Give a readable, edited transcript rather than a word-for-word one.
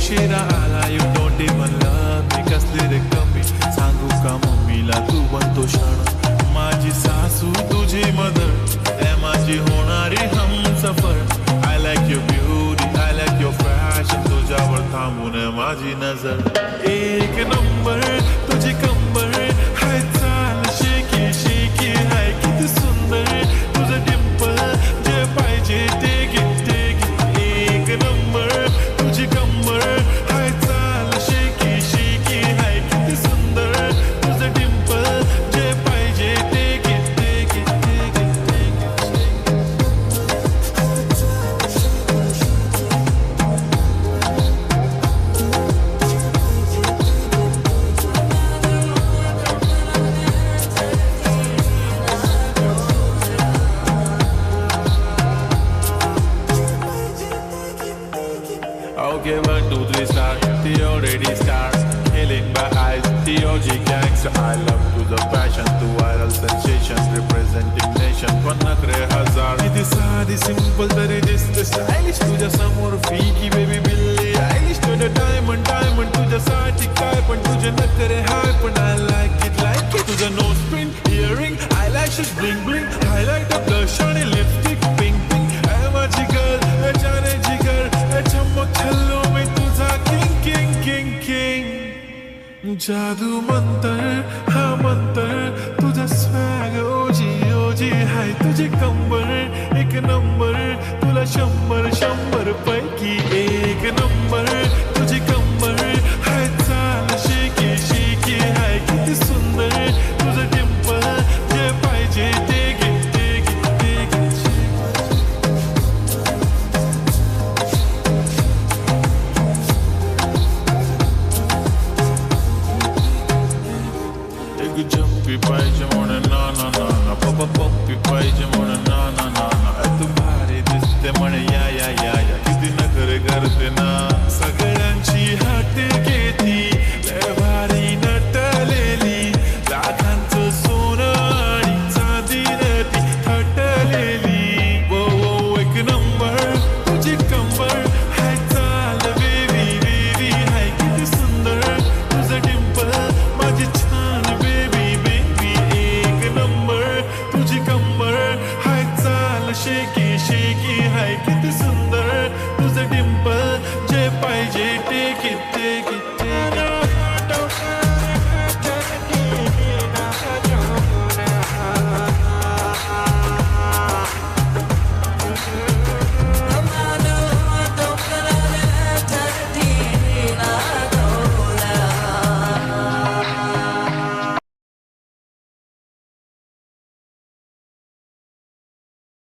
उशिरा आला you don't even love me कसली रे कमी सांगू का मम्मीला तू बनतो क्षण माझी सासू तुझी मदर ए माझी होणारी Humsafar I like your beauty I like your fashion तुझ्यावर थांबून माझी नजर एक नंबर तुझी कंबर हाय चाल शेकी शेकी हाय किती सुंदर तुझं डिंपल जे पाहिजे ते घे एक नंबर तुझी कंबर हाय चाल शेकी शेकी हाय किती सुंदर तुझं डिंपल जे पाहिजे ते घे Okay, 1, 2, 3 start. The already start. Killing my eyes. The OG gangster. I love to the passion, to viral sensation, representing nation. Panakre hazar. Idi saadi simple tari this the stylish. Tuja samor freaky baby Billie Eilish. To the diamond tuja saati kai pan tuja nakre high pan I like it. Tuja nose pin, earring, eyelashes bling bling. Highlight the blush on a lipstick, pink. I'm a jigger, a jane jigger, a chammak challo mein tuja king. जादू मंतर हा मंतर तुझा swag ओजी हाय तुझी कंबर एक number तुला 100 पैकी एक नंबर तुझी कंबर हाय चाल शेकी शेकी हाय किती सुंदर तुझं डिंपल जे पाहिजे ते घे जंपी पाहिजे म्हणून ना पप्पी पाहिजे म्हणून ना तू भारी दिसते म्हणे या किती नखरे करते ना सगळ्यांची हात घेती